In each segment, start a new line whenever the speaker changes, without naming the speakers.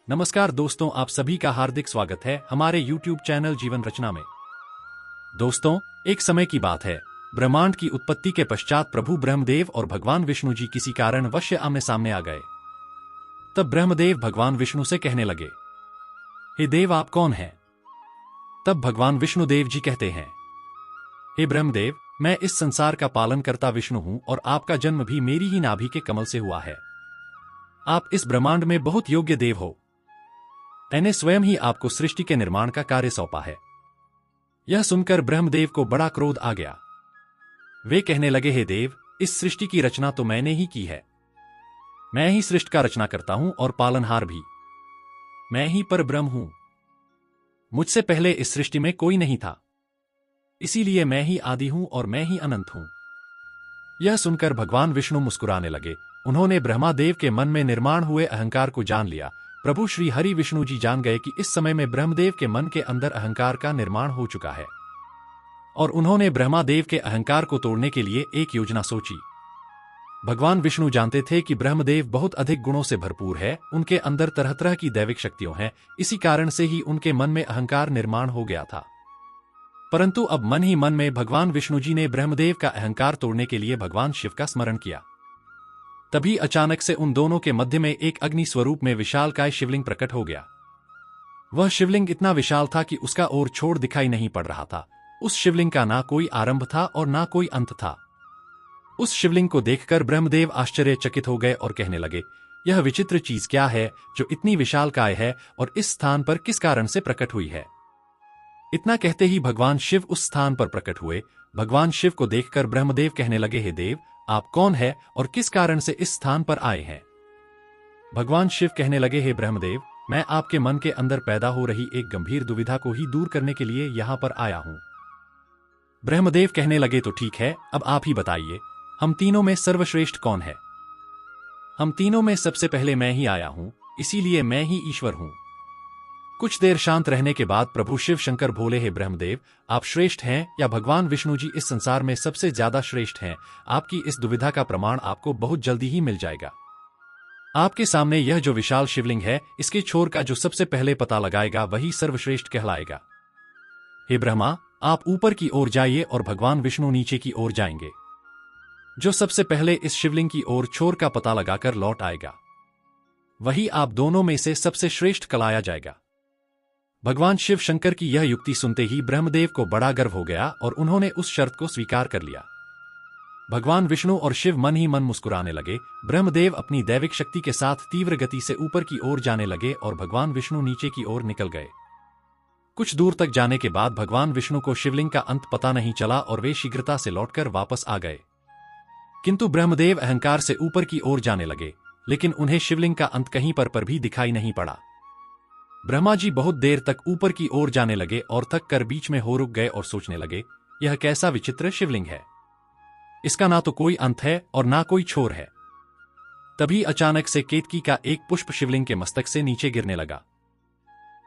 नमस्कार दोस्तों, आप सभी का हार्दिक स्वागत है हमारे YouTube चैनल जीवन रचना में। दोस्तों, एक समय की बात है। ब्रह्मांड की उत्पत्ति के पश्चात प्रभु ब्रह्मदेव और भगवान विष्णु जी किसी कारणवश आमने सामने आ गए। तब ब्रह्मदेव भगवान विष्णु से कहने लगे, हे देव, आप कौन हैं? तब भगवान विष्णुदेव जी कहते हैं, हे ब्रह्मदेव, मैं इस संसार का पालन करता विष्णु हूं और आपका जन्म भी मेरी ही नाभि के कमल से हुआ है। आप इस ब्रह्मांड में बहुत योग्य देव हो। मैंने स्वयं ही आपको सृष्टि के निर्माण का कार्य सौंपा है। यह सुनकर ब्रह्मदेव को बड़ा क्रोध आ गया। वे कहने लगे, हे देव, इस सृष्टि की रचना तो मैंने ही की है। मैं ही सृष्टि का रचना करता हूं और पालनहार भी। मैं ही पर ब्रह्म हूं। मुझसे पहले इस सृष्टि में कोई नहीं था, इसीलिए मैं ही आदि हूं और मैं ही अनंत हूं। यह सुनकर भगवान विष्णु मुस्कुराने लगे। उन्होंने ब्रह्मादेव के मन में निर्माण हुए अहंकार को जान लिया। प्रभु श्री हरि विष्णु जी जान गए कि इस समय में ब्रह्मदेव के मन के अंदर अहंकार का निर्माण हो चुका है और उन्होंने ब्रह्मादेव के अहंकार को तोड़ने के लिए एक योजना सोची। भगवान विष्णु जानते थे कि ब्रह्मदेव बहुत अधिक गुणों से भरपूर है, उनके अंदर तरह तरह की दैविक शक्तियां हैं, इसी कारण से ही उनके मन में अहंकार निर्माण हो गया था। परंतु अब मन ही मन में भगवान विष्णु जी ने ब्रह्मदेव का अहंकार तोड़ने के लिए भगवान शिव का स्मरण किया। तभी अचानक से उन दोनों के मध्य में एक अग्नि स्वरूप में विशालकाय शिवलिंग प्रकट हो गया। वह शिवलिंग इतना विशाल था कि उसका ओर छोड़ दिखाई नहीं पड़ रहा था। उस शिवलिंग का ना कोई आरंभ था और ना कोई अंत था। उस शिवलिंग को देखकर ब्रह्मदेव आश्चर्यचकित हो गए और कहने लगे, यह विचित्र चीज क्या है जो इतनी विशालकाय है और इस स्थान पर किस कारण से प्रकट हुई है? इतना कहते ही भगवान शिव उस स्थान पर प्रकट हुए। भगवान शिव को देखकर ब्रह्मदेव कहने लगे, हे देव, आप कौन है और किस कारण से इस स्थान पर आए हैं? भगवान शिव कहने लगे, हे ब्रह्मदेव, मैं आपके मन के अंदर पैदा हो रही एक गंभीर दुविधा को ही दूर करने के लिए यहां पर आया हूं। ब्रह्मदेव कहने लगे, तो ठीक है, अब आप ही बताइए, हम तीनों में सर्वश्रेष्ठ कौन है? हम तीनों में सबसे पहले मैं ही आया हूं, इसीलिए मैं ही ईश्वर हूं। कुछ देर शांत रहने के बाद प्रभु शिव शंकर बोले, हे ब्रह्मदेव, आप श्रेष्ठ हैं या भगवान विष्णु जी इस संसार में सबसे ज्यादा श्रेष्ठ हैं? आपकी इस दुविधा का प्रमाण आपको बहुत जल्दी ही मिल जाएगा। आपके सामने यह जो विशाल शिवलिंग है, इसके छोर का जो सबसे पहले पता लगाएगा वही सर्वश्रेष्ठ कहलाएगा। हे ब्रह्मा, आप ऊपर की ओर जाइए और भगवान विष्णु नीचे की ओर जाएंगे। जो सबसे पहले इस शिवलिंग की ओर छोर का पता लगाकर लौट आएगा, वही आप दोनों में से सबसे श्रेष्ठ कहलाया जाएगा। भगवान शिव शंकर की यह युक्ति सुनते ही ब्रह्मदेव को बड़ा गर्व हो गया और उन्होंने उस शर्त को स्वीकार कर लिया। भगवान विष्णु और शिव मन ही मन मुस्कुराने लगे। ब्रह्मदेव अपनी दैविक शक्ति के साथ तीव्र गति से ऊपर की ओर जाने लगे और भगवान विष्णु नीचे की ओर निकल गए। कुछ दूर तक जाने के बाद भगवान विष्णु को शिवलिंग का अंत पता नहीं चला और वे शीघ्रता से लौटकर वापस आ गए। किंतु ब्रह्मदेव अहंकार से ऊपर की ओर जाने लगे, लेकिन उन्हें शिवलिंग का अंत कहीं पर भी दिखाई नहीं पड़ा। ब्रह्मा जी बहुत देर तक ऊपर की ओर जाने लगे और थक कर बीच में हो रुक गए और सोचने लगे, यह कैसा विचित्र शिवलिंग है। इसका ना तो कोई अंत है और ना कोई छोर है। तभी अचानक से केतकी का एक पुष्प शिवलिंग के मस्तक से नीचे गिरने लगा,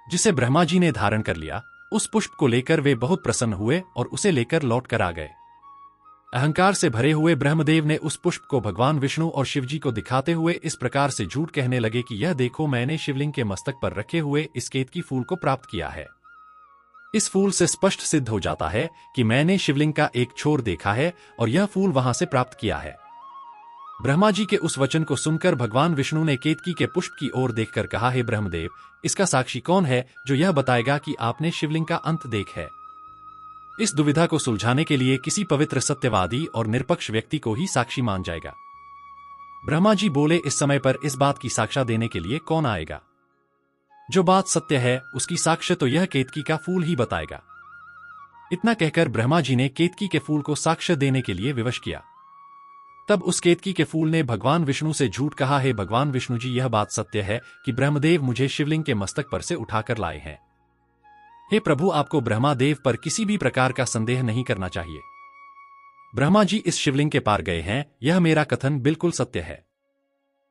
जिसे ब्रह्मा जी ने धारण कर लिया। उस पुष्प को लेकर वे बहुत प्रसन्न हुए और उसे लेकर लौट कर आ गए। अहंकार से भरे हुए ब्रह्मदेव ने उस पुष्प को भगवान विष्णु और शिवजी को दिखाते हुए इस प्रकार से झूठ कहने लगे कि यह देखो, मैंने शिवलिंग के मस्तक पर रखे हुए इस केतकी फूल को प्राप्त किया है। इस फूल से स्पष्ट सिद्ध हो जाता है कि मैंने शिवलिंग का एक छोर देखा है और यह फूल वहां से प्राप्त किया है। ब्रह्मा जी के उस वचन को सुनकर भगवान विष्णु ने केतकी के पुष्प की ओर देखकर कहा, हे ब्रह्मदेव, इसका साक्षी कौन है जो यह बताएगा कि आपने शिवलिंग का अंत देख है? इस दुविधा को सुलझाने के लिए किसी पवित्र सत्यवादी और निरपक्ष व्यक्ति को ही साक्षी मान जाएगा। ब्रह्मा जी बोले, इस समय पर इस बात की साक्ष्य देने के लिए कौन आएगा? जो बात सत्य है उसकी साक्ष्य तो यह केतकी का फूल ही बताएगा। इतना कहकर ब्रह्मा जी ने केतकी के फूल को साक्ष्य देने के लिए विवश किया। तब उस केतकी के फूल ने भगवान विष्णु से झूठ कहा, हे भगवान विष्णु जी, यह बात सत्य है कि ब्रह्मदेव मुझे शिवलिंग के मस्तक पर से उठाकर लाए हैं। हे प्रभु, आपको ब्रह्मादेव पर किसी भी प्रकार का संदेह नहीं करना चाहिए। ब्रह्मा जी इस शिवलिंग के पार गए हैं, यह मेरा कथन बिल्कुल सत्य है।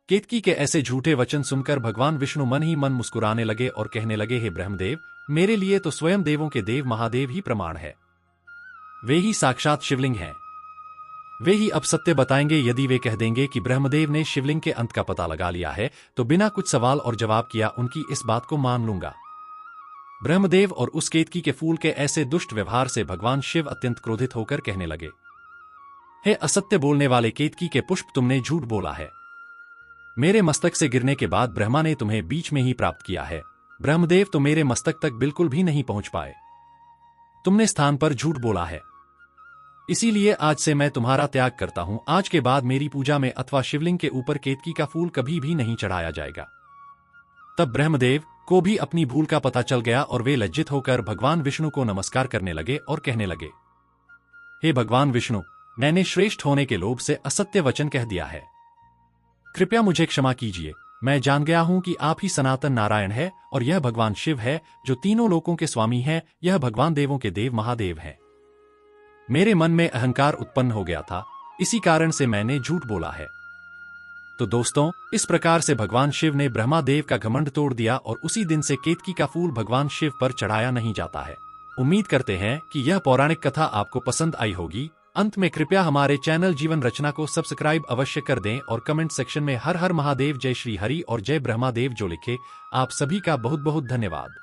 केतकी के ऐसे झूठे वचन सुनकर भगवान विष्णु मन ही मन मुस्कुराने लगे और कहने लगे, हे ब्रह्मदेव, मेरे लिए तो स्वयं देवों के देव महादेव ही प्रमाण है। वे ही साक्षात शिवलिंग हैं। वे ही अब सत्य बताएंगे। यदि वे कह देंगे कि ब्रह्मदेव ने शिवलिंग के अंत का पता लगा लिया है, तो बिना कुछ सवाल और जवाब किया उनकी इस बात को मान लूंगा। ब्रह्मदेव और उस केतकी के फूल के ऐसे दुष्ट व्यवहार से भगवान शिव अत्यंत क्रोधित होकर कहने लगे, हे असत्य बोलने वाले केतकी के पुष्प, तुमने झूठ बोला है। मेरे मस्तक से गिरने के बाद ब्रह्मा ने तुम्हें बीच में ही प्राप्त किया है। ब्रह्मदेव तो मेरे मस्तक तक बिल्कुल भी नहीं पहुंच पाए। तुमने स्थान पर झूठ बोला है, इसीलिए आज से मैं तुम्हारा त्याग करता हूं। आज के बाद मेरी पूजा में अथवा शिवलिंग के ऊपर केतकी का फूल कभी भी नहीं चढ़ाया जाएगा। तब ब्रह्मदेव को भी अपनी भूल का पता चल गया और वे लज्जित होकर भगवान विष्णु को नमस्कार करने लगे और कहने लगे, हे भगवान विष्णु, मैंने श्रेष्ठ होने के लोभ से असत्य वचन कह दिया है। कृपया मुझे क्षमा कीजिए। मैं जान गया हूं कि आप ही सनातन नारायण है और यह भगवान शिव है जो तीनों लोकों के स्वामी हैं। यह भगवान देवों के देव महादेव हैं। मेरे मन में अहंकार उत्पन्न हो गया था, इसी कारण से मैंने झूठ बोला है। तो दोस्तों, इस प्रकार से भगवान शिव ने ब्रह्मादेव का घमंड तोड़ दिया और उसी दिन से केतकी का फूल भगवान शिव पर चढ़ाया नहीं जाता है। उम्मीद करते हैं कि यह पौराणिक कथा आपको पसंद आई होगी। अंत में कृपया हमारे चैनल जीवन रचना को सब्सक्राइब अवश्य कर दें और कमेंट सेक्शन में हर हर महादेव, जय श्री हरि और जय ब्रह्मादेव जो लिखे। आप सभी का बहुत बहुत धन्यवाद।